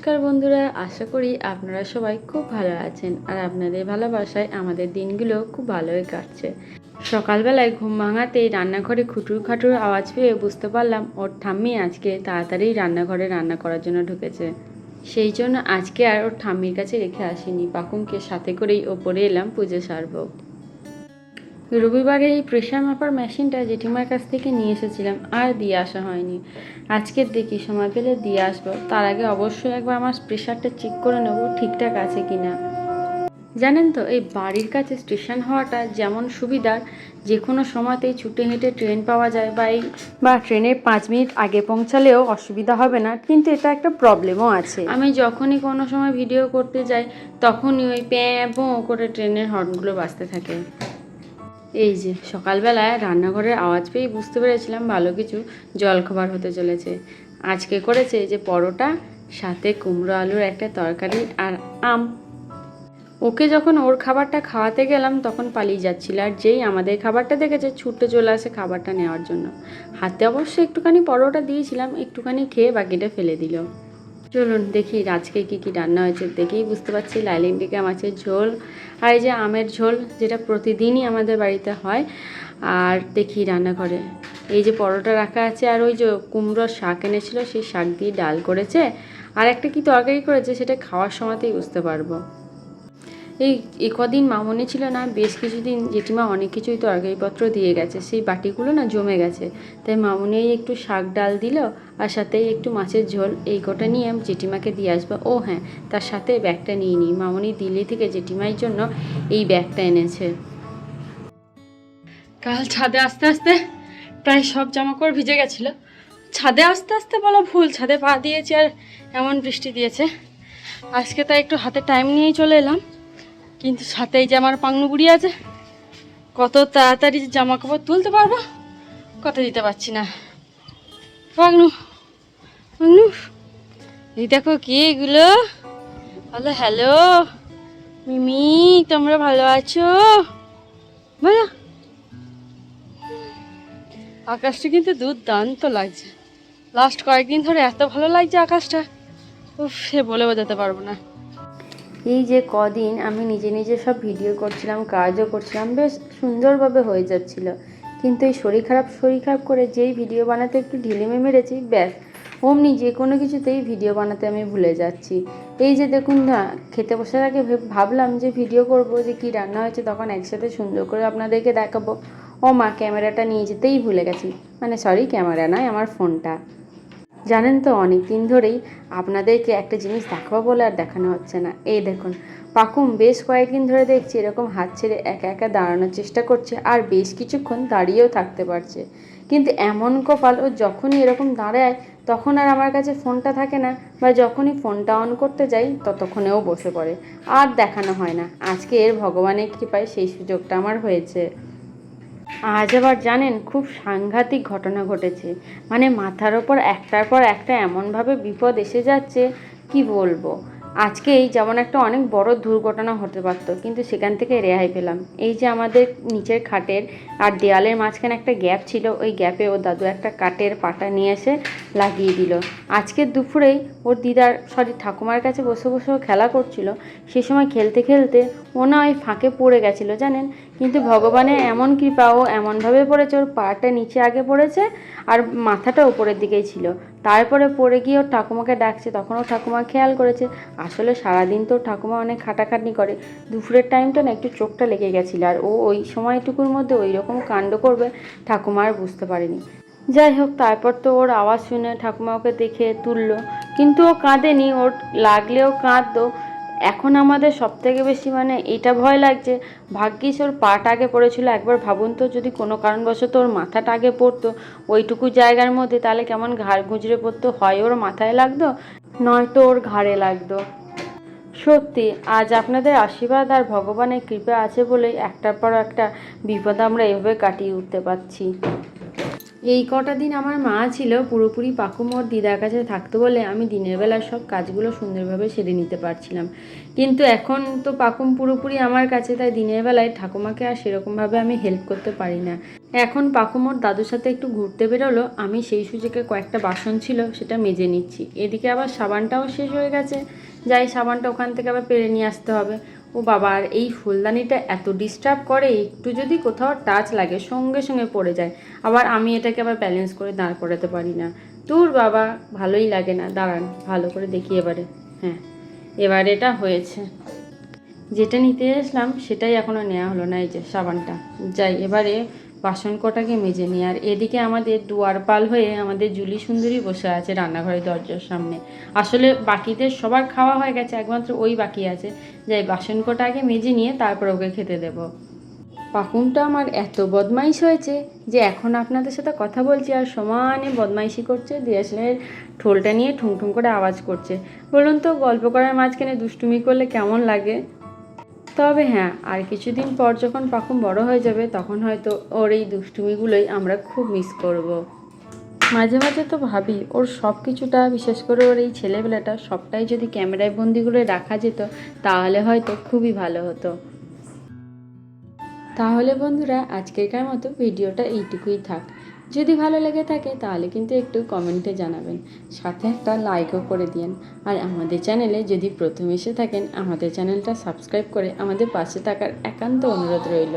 নমস্কার বন্ধুরা, আশা করি আপনারা সবাই খুব ভালো আছেন আর আপনাদের ভালোবাসায় আমাদের দিনগুলো খুব ভালোই কাটছে। সকালবেলায় ঘুম ভাঙাতেই রান্নাঘরে খুটুর খাটুর আওয়াজ পেয়ে বুঝতে পারলাম ওর ঠাম্মি আজকে তাড়াতাড়ি রান্নাঘরে রান্না করার জন্য ঢুকেছে। সেই জন্য আজকে আর ওর ঠাম্মির কাছে রেখে আসিনি, পাকুমকে সাথে করেই ওপরে এলাম পুজো সারবো। রবিবারে এই প্রেশার মাপার মেশিনটা জেঠিমার কাছ থেকে নিয়ে এসেছিলাম, আর দিয়ে আসা হয়নি। আজকে দেখি সময় পেলে দিয়ে আসবো। তার আগে অবশ্যই একবার আমার প্রেশারটা চেক করে নেবো ঠিকঠাক আছে কিনা। জানেন তো, এই বাড়ির কাছে স্টেশন হওয়াটা যেমন সুবিধার, যে কোনো সময়তেই ছুটে হেঁটে ট্রেন পাওয়া যায়, বা ট্রেনের 5 মিনিট আগে পৌঁছালেও অসুবিধা হবে না। কিন্তু এটা একটা প্রবলেমও আছে, আমি যখনই কোনো সময় ভিডিও করতে যাই তখনই ওই প্যাঁ পোঁ করে ট্রেনের হর্নগুলো বাজতে থাকে। এই যে সকালবেলায় রান্নাঘরের আওয়াজ পেয়ে বুঝতে পেরেছিলাম ভালো কিছু জলখাবার হতে চলেছে। আজকে করেছে যে পরোটা, সাথে কুমড়ো আলুর একটা তরকারি আর আম। ওকে যখন ওর খাবারটা খাওয়াতে গেলাম তখন পালিয়ে যাচ্ছিল, আর যেই আমাদের খাবারটা দেখেছে ছুটতে চলে আসে খাবারটা নেওয়ার জন্য। হাতে অবশ্য একটুখানি পরোটা দিয়েছিলাম, একটুখানি খেয়ে বাকিটা ফেলে দিল। চলুন দেখি আজকে কী কী রান্না হয়েছে। দেখেই বুঝতে পারছি লাইলেন্টিকা মাছের ঝোল আর এই যে আমের ঝোল, যেটা প্রতিদিনই আমাদের বাড়িতে হয়। আর দেখি রান্নাঘরে এই যে পরোটা রাখা আছে, আর ওই যে কুমড়োর শাক এনেছিল সেই শাক দিয়ে ডাল করেছে, আর একটা কি তরকারি করেছে সেটা খাওয়ার সময়তেই বুঝতে পারবো। এই কদিন মামনি ছিল না, বেশ কিছুদিন জেঠিমা অনেক কিছুই তরকারিপত্র দিয়ে গেছে, সেই বাটিগুলো না জমে গেছে। তাই মামনি একটু শাক ডাল দিল, আর সাথেই একটু মাছের ঝোল, এই কটা নিয়ে আমি জেঠিমাকে দিয়ে আসবো। ও হ্যাঁ, তার সাথে ব্যাগটা নিয়ে নিই। মামনি দিল্লি থেকে জেঠিমার জন্য এই ব্যাগটা এনেছে। কাল ছাদে আস্তে আস্তে প্রায় সব জামাকাপড় ভিজে গেছিলো। ছাদে আস্তে আস্তে বলা ভুল, ছাদে পা দিয়েছি আর এমন বৃষ্টি দিয়েছে। আজকে তাই একটু হাতে টাইম নিয়েই চলে এলাম, কিন্তু সাথেই যে আমার পাংনু বুড়ি আছে, কত তাড়াতাড়ি জামা কাপড় তুলতে পারবো কথা দিতে পারছি না। পাংনু পাংনু, এই দেখো কি এগুলো। হ্যালো হ্যালো মিমি, তোমরা ভালো আছো? ভালো। আকাশটা কিন্তু দুর্দান্ত লাগছে, লাস্ট কয়েকদিন ধরে এত ভালো লাগছে আকাশটা, সে বলে বোঝাতে পারবো না। এই যে কদিন আমি নিজে নিজে সব ভিডিও করছিলাম, কাজও করছিলাম, বেশ সুন্দরভাবে হয়ে যাচ্ছিল। কিন্তু এই শরীর খারাপ করে যেই ভিডিও বানাতে একটু ঢিলেমি মেরেছি, ব্যাস অমনি যে কোনো কিছুতেই ভিডিও বানাতে আমি ভুলে যাচ্ছি। এই যে দেখুন না, খেতে বসার আগে ভাবলাম যে ভিডিও করব, যে কি রান্না হয়েছে তখন একসাথে সুন্দর করে আপনাদেরকে দেখাবো। ও মা, ক্যামেরাটা নিয়ে যেতেই ভুলে গেছি। মানে সরি, ক্যামেরা নয়, আমার ফোনটা। জানেন তো, অনেক দিন ধরেই আপনাদেরকে একটা জিনিস দেখাবো বলে আর দেখানো হচ্ছে না। এই দেখুন, পাকুম বেশ কয়েকদিন ধরে দেখছি এরকম হাত ছেড়ে একা একা দাঁড়ানোর চেষ্টা করছে, আর বেশ কিছুক্ষণ দাঁড়িয়েও থাকতে পারছে। কিন্তু এমন কপাল, ও যখনই এরকম দাঁড়ায় তখন আর আমার কাছে ফোনটা থাকে না, বা যখনই ফোনটা অন করতে যাই ততক্ষণেও বসে পড়ে, আর দেখানো হয় না। আজকে এর ভগবানের কৃপায় সেই সুযোগটা আমার হয়েছে। আজ আবার জানেন, খুব সাংঘাতিক ঘটনা ঘটেছে। মানে মাথার ওপর একটার পর একটা এমনভাবে বিপদ এসে যাচ্ছে, কি বলবো। আজকেই যেমন একটা অনেক বড় দুর্ঘটনা হতে পারতো, কিন্তু সেখান থেকে রেহাই পেলাম। এই যে আমাদের নিচের খাটের আর দেয়ালের মাঝখানে একটা গ্যাপ ছিল, ওই গ্যাপে ওর দাদু একটা কাঠের পাটা নিয়ে এসে লাগিয়ে দিল। আজকের দুপুরেই ওর ঠাকুমার কাছে বসে বসে ও খেলা করছিল, সে সময় খেলতে খেলতে ও না ওই ফাঁকে পড়ে গেছিলো জানেন। কিন্তু ভগবানের এমন কৃপা, ও এমনভাবে পড়েছে, ওর পাটা নিচে আগে পড়েছে আর মাথাটা উপরের দিকেই ছিল। তারপরে পড়ে গিয়ে ওর ঠাকুমাকে ডাকছে, তখন ওর ঠাকুমা খেয়াল করেছে। আসলে সারাদিন তো ঠাকুমা অনেক খাটাখাটনি করে, দুপুরের টাইমটা না একটু চোখটা লেগে গেছিলো, আর ও ওই সময়টুকুর মধ্যে ওই রকম কাণ্ড করবে ঠাকুমা আর বুঝতে পারেনি। যাই হোক, তারপর তো ওর আওয়াজ শুনে ঠাকুমা ওকে দেখে তুললো, কিন্তু ও কাঁদেনি। ওর লাগলেও কাঁদতো। এখন আমাদের সবথেকে বেশি মানে এটা ভয় লাগছে, ভাগ্যিস ওর পাটা আগে পড়েছিল। একবার ভাবুন তো, যদি কোনো কারণবশত ওর মাথাটা আগে পড়তো ওইটুকু জায়গার মধ্যে, তাহলে কেমন ঘাড় গুঁজরে পড়তো। হয় ওর মাথায় লাগতো, নয়তো ওর ঘাড়ে লাগতো। সত্যি আজ আপনাদের আশীর্বাদ আর ভগবানের কৃপা আছে বলেই একটার পর একটা বিপদ আমরা এভাবে কাটিয়ে উঠতে পারছি। এই কটা দিন আমার মা ছিল পুরোপুরি পাকুম ওর দিদার কাছে থাকতো বলে আমি দিনের বেলা সব কাজগুলো সুন্দরভাবে সেরে নিতে পারছিলাম, কিন্তু এখন তো পাকুম পুরোপুরি আমার কাছে, তাই দিনের বেলায় ঠাকুমাকে আর সেরকমভাবে আমি হেল্প করতে পারি না। এখন পাকুম ওর দাদুর সাথে একটু ঘুরতে বেরোলো, আমি সেই সুযোগে কয়েকটা বাসন ছিল সেটা মেজে নিচ্ছি। এদিকে আবার সাবানটাও শেষ হয়ে গেছে, যাই সাবানটা ওখান থেকে আবার পেরে নিয়ে আসতে হবে। ও বাবা, আর এই ফুলদানিটা এত ডিস্টার্ব করে, একটু যদি কোথাও টাচ লাগে সঙ্গে সঙ্গে পড়ে যায়, আবার আমি এটাকে আবার ব্যালেন্স করে দাঁড় করাতে পারি না। দূর বাবা, ভালোই লাগে না। দাঁড়ান ভালো করে দেখি এবারে। হ্যাঁ, এবার এটা হয়েছে। যেটা নিতে এসলাম সেটাই এখনও নেওয়া হলো না, এই যে সাবানটা। যাই এবারে বাসন কটাকে মেজে নিই। আর এদিকে আমাদের দুয়ারপাল হয়ে আমাদের জুলি সুন্দরী বসে আছে রান্নাঘরের দরজার সামনে। আসলে বাকিদের সবার খাওয়া হয়ে গেছে, একমাত্র ওই বাকি আছে। যাই বাসন কটা আগে মেজে নিয়ে তারপর ওকে খেতে দেবো। পাকুমটা আমার এত বদমাইশ হয়েছে যে এখন আপনাদের সাথে কথা বলছি আর সমানে বদমাইশি করছে, ডিএসএলআর ঠোলটা নিয়ে ঠুংঠুং করে আওয়াজ করছে। বলুন তো, গল্প করার মাঝখানে দুষ্টুমি করলে কেমন লাগে? তবে হ্যাঁ, আর কিছুদিন পর যখন পাকুম বড় হয়ে যাবে তখন হয়তো ওর এই দুষ্টুমিগুলোই আমরা খুব মিস করব। মাঝে মাঝে তো ভাবি ওর সব কিছুটা, বিশেষ করে ওর এই ছেলেবেলাটা সবটাই যদি ক্যামেরায় বন্দি করে রাখা যেত তাহলে হয়তো খুবই ভালো হতো। তাহলে বন্ধুরা, আজকেরকার মতো ভিডিওটা এইটুকুই থাক। যদি ভালো লেগে থাকে তাহলে কিন্তু একটু কমেন্টে জানাবেন, সাথে একটা লাইকও করে দিন। আর আমাদের চ্যানেলে যদি প্রথম এসে থাকেন, আমাদের চ্যানেলটা সাবস্ক্রাইব করে আমাদের পাশে থাকার একান্ত অনুরোধ রইল।